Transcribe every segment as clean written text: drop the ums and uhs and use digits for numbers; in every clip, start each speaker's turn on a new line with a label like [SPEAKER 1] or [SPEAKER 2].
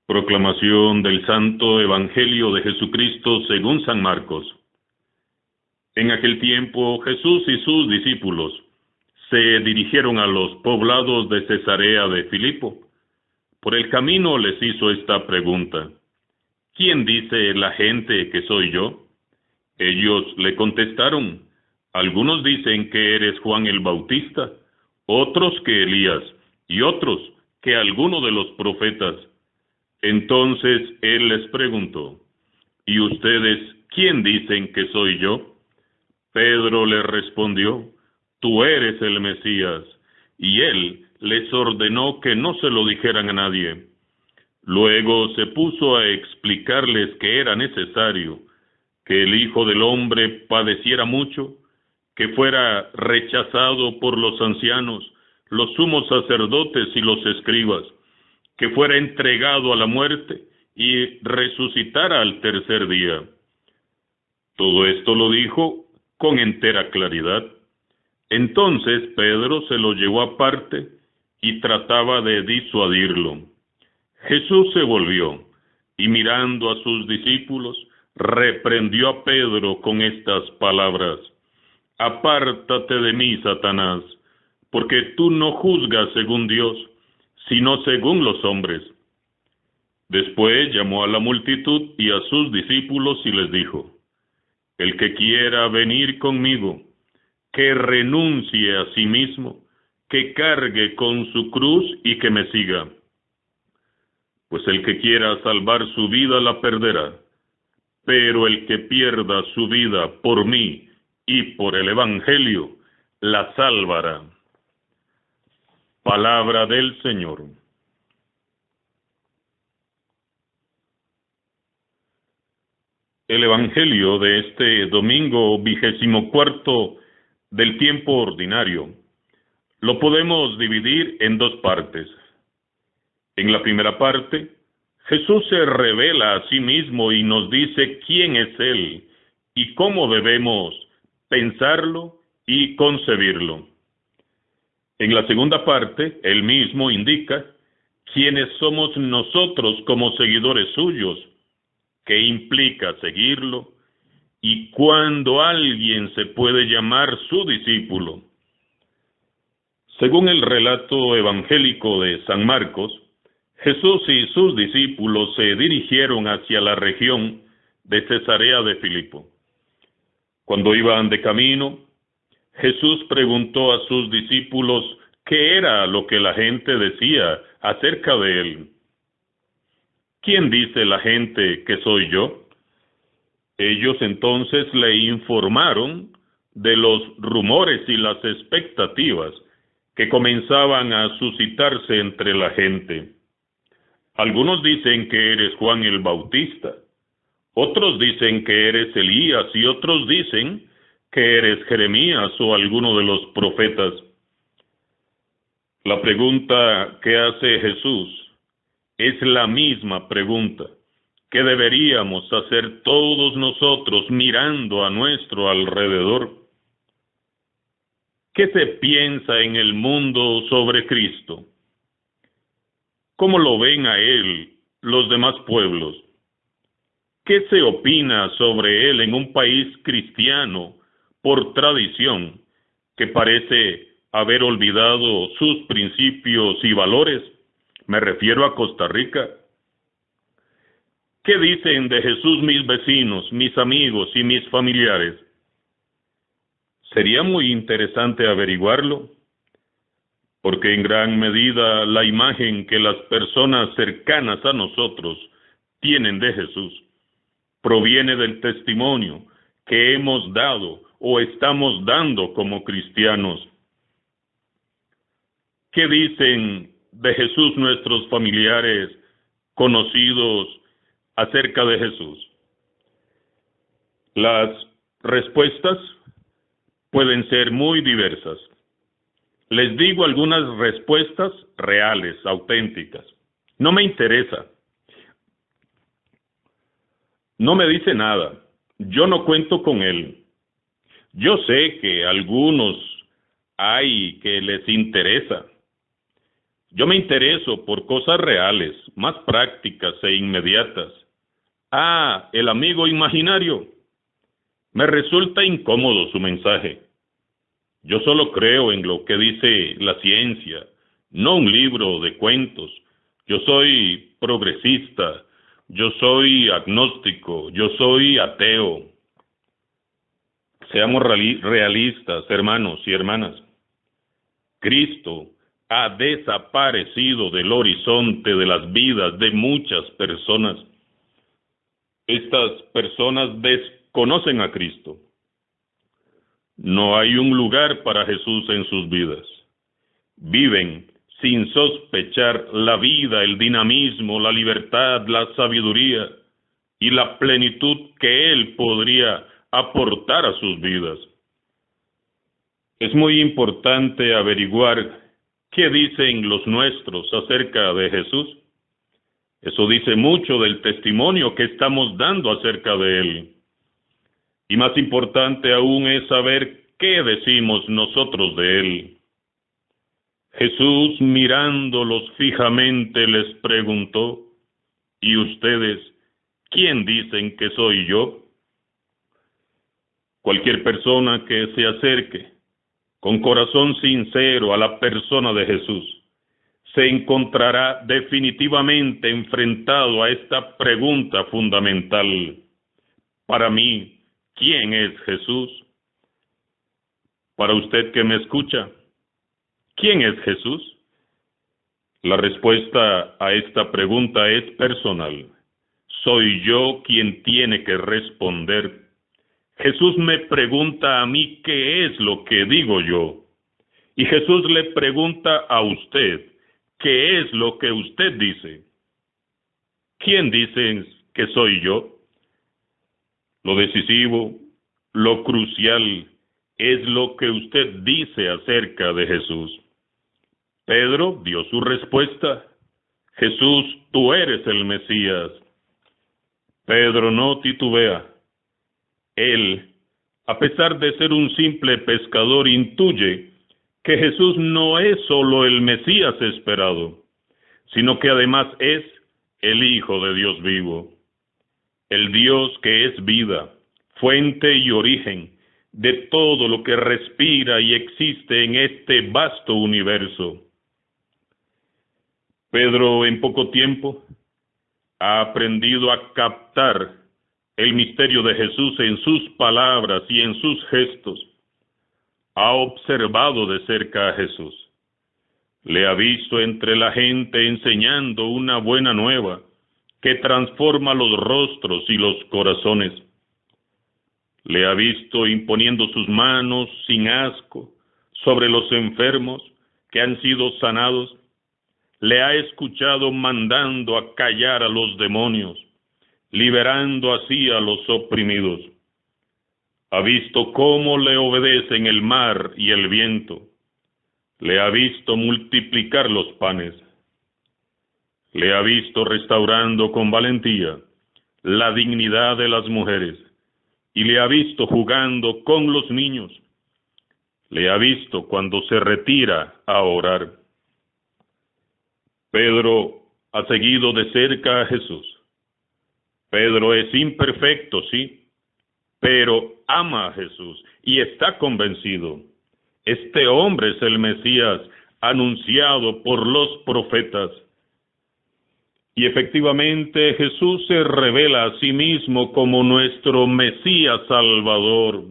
[SPEAKER 1] Proclamación del Santo Evangelio de Jesucristo según San Marcos. En aquel tiempo Jesús y sus discípulos se dirigieron a los poblados de Cesarea de Filipo. Por el camino les hizo esta pregunta: ¿quién dice la gente que soy yo? Ellos le contestaron: algunos dicen que eres Juan el Bautista, otros que Elías, y otros que alguno de los profetas. Entonces él les preguntó: ¿y ustedes quién dicen que soy yo? Pedro le respondió: tú eres el Mesías. Y él les ordenó que no se lo dijeran a nadie. Luego se puso a explicarles que era necesario que el Hijo del Hombre padeciera mucho, que fuera rechazado por los ancianos, los sumos sacerdotes y los escribas, que fuera entregado a la muerte y resucitara al tercer día. Todo esto lo dijo con entera claridad. Entonces Pedro se lo llevó aparte y trataba de disuadirlo. Jesús se volvió y, mirando a sus discípulos, reprendió a Pedro con estas palabras: apártate de mí, Satanás, porque tú no juzgas según Dios, sino según los hombres. Después llamó a la multitud y a sus discípulos y les dijo: el que quiera venir conmigo, que renuncie a sí mismo, que cargue con su cruz y que me siga. Pues el que quiera salvar su vida la perderá, pero el que pierda su vida por mí y por el Evangelio la salvará. Palabra del Señor. El Evangelio de este domingo 24 del tiempo ordinario lo podemos dividir en dos partes. En la primera parte, Jesús se revela a sí mismo y nos dice quién es Él y cómo debemos pensarlo y concebirlo. En la segunda parte, Él mismo indica quiénes somos nosotros como seguidores suyos, qué implica seguirlo y cuándo alguien se puede llamar su discípulo. Según el relato evangélico de San Marcos, Jesús y sus discípulos se dirigieron hacia la región de Cesarea de Filipo. Cuando iban de camino, Jesús preguntó a sus discípulos qué era lo que la gente decía acerca de él. ¿Quién dice la gente que soy yo? Ellos entonces le informaron de los rumores y las expectativas que comenzaban a suscitarse entre la gente. Algunos dicen que eres Juan el Bautista, otros dicen que eres Elías y otros dicen que eres Jeremías o alguno de los profetas. La pregunta que hace Jesús es la misma pregunta que deberíamos hacer todos nosotros mirando a nuestro alrededor. ¿Qué se piensa en el mundo sobre Cristo? ¿Cómo lo ven a Él los demás pueblos? ¿Qué se opina sobre Él en un país cristiano por tradición que parece haber olvidado sus principios y valores? Me refiero a Costa Rica. ¿Qué dicen de Jesús mis vecinos, mis amigos y mis familiares? Sería muy interesante averiguarlo, porque en gran medida la imagen que las personas cercanas a nosotros tienen de Jesús proviene del testimonio que hemos dado o estamos dando como cristianos. ¿Qué dicen de Jesús nuestros familiares, conocidos acerca de Jesús? Las respuestas pueden ser muy diversas. Les digo algunas respuestas reales, auténticas. No me interesa. No me dice nada. Yo no cuento con él. Yo sé que algunos hay que les interesa. Yo me intereso por cosas reales, más prácticas e inmediatas. Ah, el amigo imaginario. Me resulta incómodo su mensaje. Yo solo creo en lo que dice la ciencia, no un libro de cuentos. Yo soy progresista, yo soy agnóstico, yo soy ateo. Seamos realistas, hermanos y hermanas. Cristo ha desaparecido del horizonte de las vidas de muchas personas. Estas personas desconocen a Cristo. No hay un lugar para Jesús en sus vidas. Viven sin sospechar la vida, el dinamismo, la libertad, la sabiduría y la plenitud que Él podría aportar a sus vidas. Es muy importante averiguar qué dicen los nuestros acerca de Jesús. Eso dice mucho del testimonio que estamos dando acerca de Él. Y más importante aún es saber qué decimos nosotros de Él. Jesús, mirándolos fijamente, les preguntó: ¿y ustedes quién dicen que soy yo? Cualquier persona que se acerque con corazón sincero a la persona de Jesús se encontrará definitivamente enfrentado a esta pregunta fundamental. Para mí, ¿quién es Jesús? Para usted que me escucha, ¿quién es Jesús? La respuesta a esta pregunta es personal. Soy yo quien tiene que responder. Jesús me pregunta a mí qué es lo que digo yo. Y Jesús le pregunta a usted qué es lo que usted dice. ¿Quién dice que soy yo? Lo decisivo, lo crucial, es lo que usted dice acerca de Jesús. Pedro dio su respuesta: Jesús, tú eres el Mesías. Pedro no titubea. Él, a pesar de ser un simple pescador, intuye que Jesús no es solo el Mesías esperado, sino que además es el Hijo de Dios vivo. El Dios que es vida, fuente y origen de todo lo que respira y existe en este vasto universo. Pedro, en poco tiempo, ha aprendido a captar el misterio de Jesús en sus palabras y en sus gestos. Ha observado de cerca a Jesús. Le ha visto entre la gente enseñando una buena nueva que transforma los rostros y los corazones. Le ha visto imponiendo sus manos sin asco sobre los enfermos que han sido sanados. Le ha escuchado mandando a callar a los demonios, liberando así a los oprimidos. Ha visto cómo le obedecen el mar y el viento. Le ha visto multiplicar los panes. Le ha visto restaurando con valentía la dignidad de las mujeres, y le ha visto jugando con los niños. Le ha visto cuando se retira a orar. Pedro ha seguido de cerca a Jesús. Pedro es imperfecto, sí, pero ama a Jesús y está convencido. Este hombre es el Mesías anunciado por los profetas. Y efectivamente Jesús se revela a sí mismo como nuestro Mesías Salvador.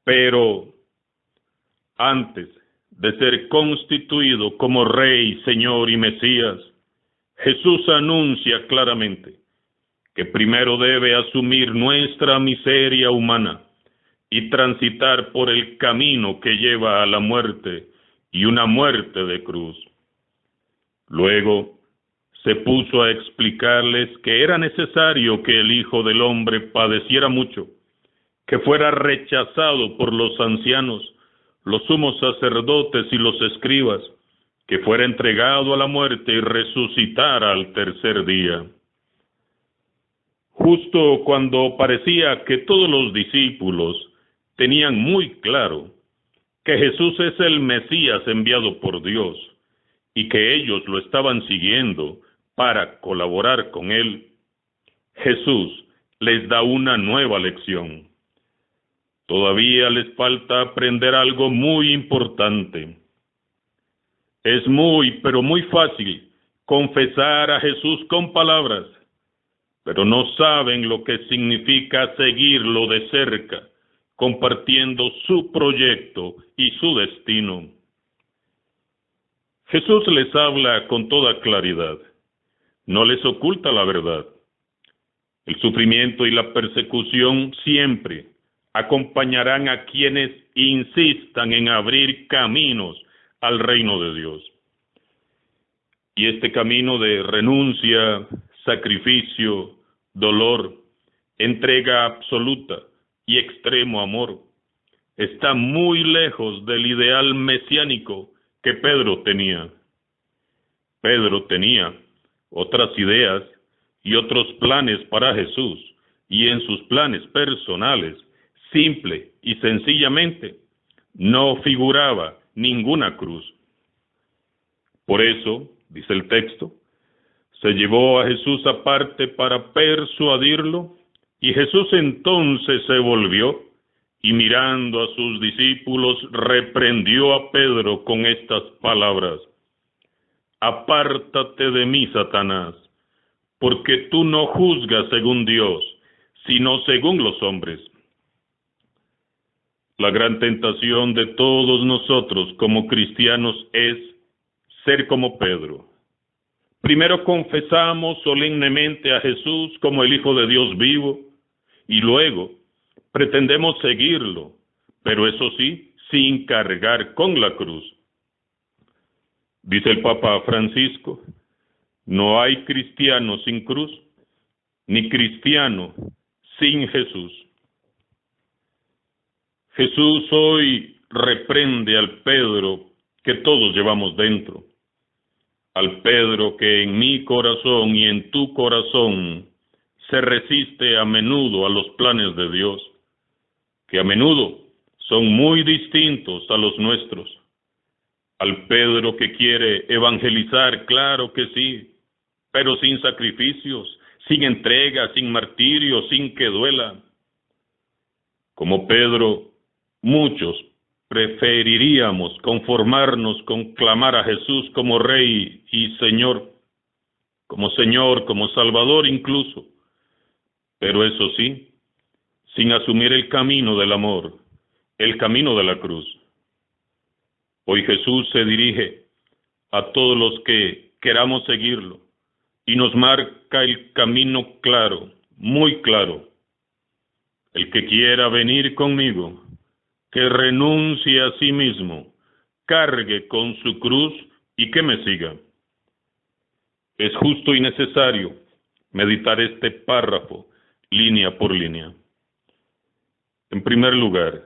[SPEAKER 1] Pero antes de ser constituido como Rey, Señor y Mesías, Jesús anuncia claramente que primero debe asumir nuestra miseria humana y transitar por el camino que lleva a la muerte, y una muerte de cruz. Luego se puso a explicarles que era necesario que el Hijo del Hombre padeciera mucho, que fuera rechazado por los ancianos, los sumos sacerdotes y los escribas, que fuera entregado a la muerte y resucitara al tercer día. Justo cuando parecía que todos los discípulos tenían muy claro que Jesús es el Mesías enviado por Dios, y que ellos lo estaban siguiendo para colaborar con él, Jesús les da una nueva lección. Todavía les falta aprender algo muy importante. Es muy, pero muy fácil confesar a Jesús con palabras, pero no saben lo que significa seguirlo de cerca, compartiendo su proyecto y su destino. Jesús les habla con toda claridad, no les oculta la verdad. El sufrimiento y la persecución siempre acompañarán a quienes insistan en abrir caminos al reino de Dios. Y este camino de renuncia, sacrificio, dolor, entrega absoluta y extremo amor está muy lejos del ideal mesiánico que Pedro tenía. Pedro tenía otras ideas y otros planes para Jesús, y en sus planes personales, simple y sencillamente, no figuraba ninguna cruz. Por eso, dice el texto, se llevó a Jesús aparte para persuadirlo, y Jesús entonces se volvió y mirando a sus discípulos reprendió a Pedro con estas palabras: apártate de mí, Satanás, porque tú no juzgas según Dios, sino según los hombres. La gran tentación de todos nosotros como cristianos es ser como Pedro. Primero confesamos solemnemente a Jesús como el Hijo de Dios vivo, y luego pretendemos seguirlo, pero eso sí, sin cargar con la cruz. Dice el Papa Francisco, no hay cristiano sin cruz, ni cristiano sin Jesús. Jesús hoy reprende al Pedro que todos llevamos dentro, al Pedro que en mi corazón y en tu corazón se resiste a menudo a los planes de Dios, que a menudo son muy distintos a los nuestros. Al Pedro que quiere evangelizar, claro que sí, pero sin sacrificios, sin entrega, sin martirio, sin que duela. Como Pedro, muchos preferiríamos conformarnos con clamar a Jesús como Rey y Señor, como Salvador incluso, pero eso sí, sin asumir el camino del amor, el camino de la cruz. Hoy Jesús se dirige a todos los que queramos seguirlo y nos marca el camino claro, muy claro. El que quiera venir conmigo, que renuncie a sí mismo, cargue con su cruz y que me siga. Es justo y necesario meditar este párrafo línea por línea. En primer lugar,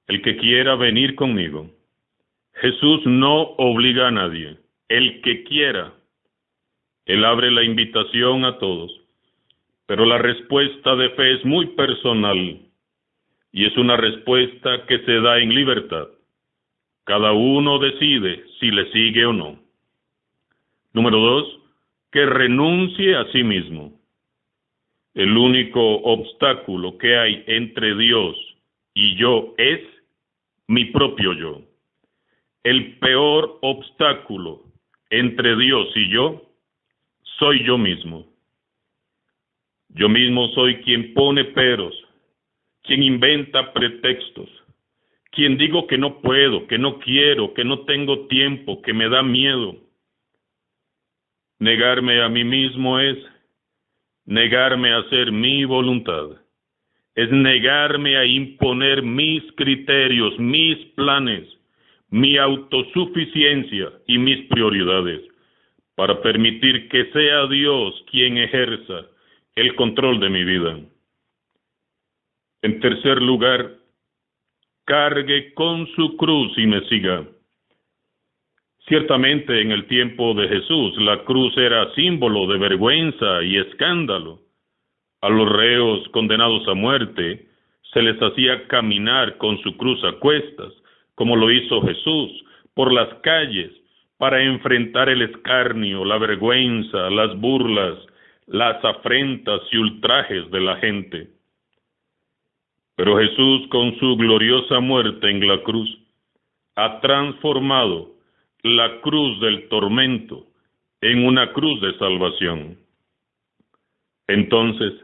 [SPEAKER 1] el que quiera venir conmigo. Jesús no obliga a nadie. El que quiera. Él abre la invitación a todos. Pero la respuesta de fe es muy personal. Y es una respuesta que se da en libertad. Cada uno decide si le sigue o no. Número 2, que renuncie a sí mismo. El único obstáculo que hay entre Dios y yo es mi propio yo. El peor obstáculo entre Dios y yo soy yo mismo. Yo mismo soy quien pone peros, quien inventa pretextos, quien digo que no puedo, que no quiero, que no tengo tiempo, que me da miedo. Negarme a mí mismo es negarme a hacer mi voluntad, es negarme a imponer mis criterios, mis planes, mi autosuficiencia y mis prioridades, para permitir que sea Dios quien ejerza el control de mi vida. En tercer lugar, cargue con su cruz y me siga. Ciertamente en el tiempo de Jesús la cruz era símbolo de vergüenza y escándalo. A los reos condenados a muerte se les hacía caminar con su cruz a cuestas, como lo hizo Jesús, por las calles, para enfrentar el escarnio, la vergüenza, las burlas, las afrentas y ultrajes de la gente. Pero Jesús, con su gloriosa muerte en la cruz, ha transformado la cruz del tormento en una cruz de salvación. Entonces,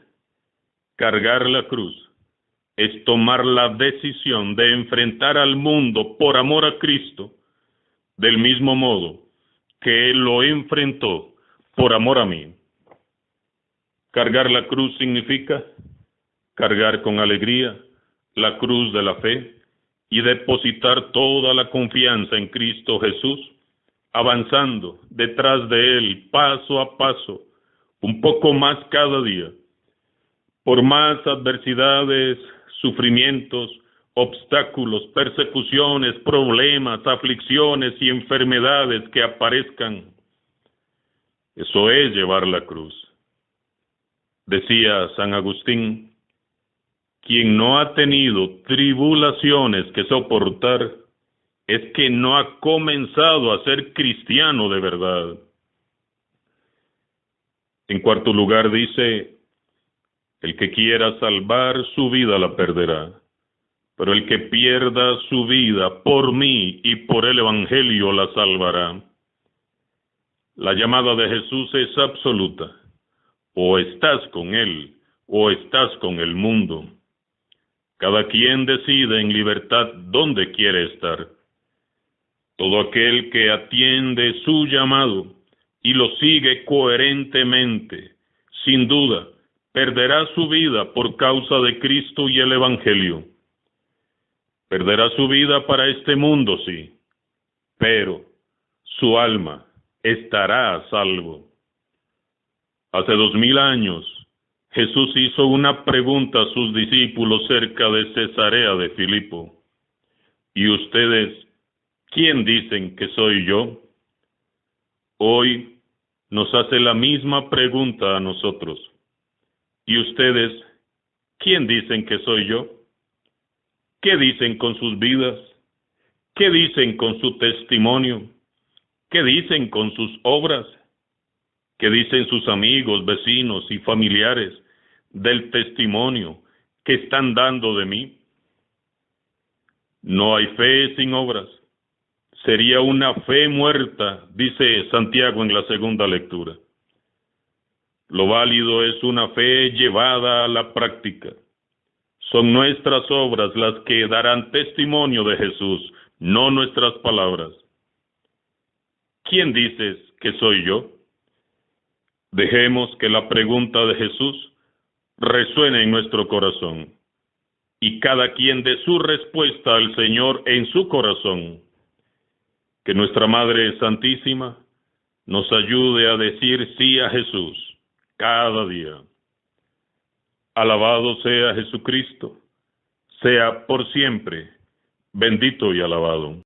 [SPEAKER 1] cargar la cruz es tomar la decisión de enfrentar al mundo por amor a Cristo, del mismo modo que Él lo enfrentó por amor a mí. Cargar la cruz significa cargar con alegría la cruz de la fe y depositar toda la confianza en Cristo Jesús, avanzando detrás de Él paso a paso, un poco más cada día, por más adversidades, sufrimientos, obstáculos, persecuciones, problemas, aflicciones y enfermedades que aparezcan. Eso es llevar la cruz. Decía San Agustín, quien no ha tenido tribulaciones que soportar es que no ha comenzado a ser cristiano de verdad. En cuarto lugar dice, el que quiera salvar su vida la perderá, pero el que pierda su vida por mí y por el Evangelio la salvará. La llamada de Jesús es absoluta. O estás con Él, o estás con el mundo. Cada quien decide en libertad dónde quiere estar. Todo aquel que atiende su llamado y lo sigue coherentemente, sin duda, perderá su vida por causa de Cristo y el Evangelio. Perderá su vida para este mundo, sí, pero su alma estará a salvo. Hace 2000 años, Jesús hizo una pregunta a sus discípulos cerca de Cesarea de Filipo. ¿Y ustedes, quién dicen que soy yo? Hoy nos hace la misma pregunta a nosotros. ¿Y ustedes, quién dicen que soy yo? ¿Qué dicen con sus vidas? ¿Qué dicen con su testimonio? ¿Qué dicen con sus obras? ¿Qué dicen sus amigos, vecinos y familiares del testimonio que están dando de mí? No hay fe sin obras. Sería una fe muerta, dice Santiago en la segunda lectura. Lo válido es una fe llevada a la práctica. Son nuestras obras las que darán testimonio de Jesús, no nuestras palabras. ¿Quién dices que soy yo? Dejemos que la pregunta de Jesús resuene en nuestro corazón y cada quien dé su respuesta al Señor en su corazón. Que nuestra Madre Santísima nos ayude a decir sí a Jesús cada día. Alabado sea Jesucristo, sea por siempre bendito y alabado.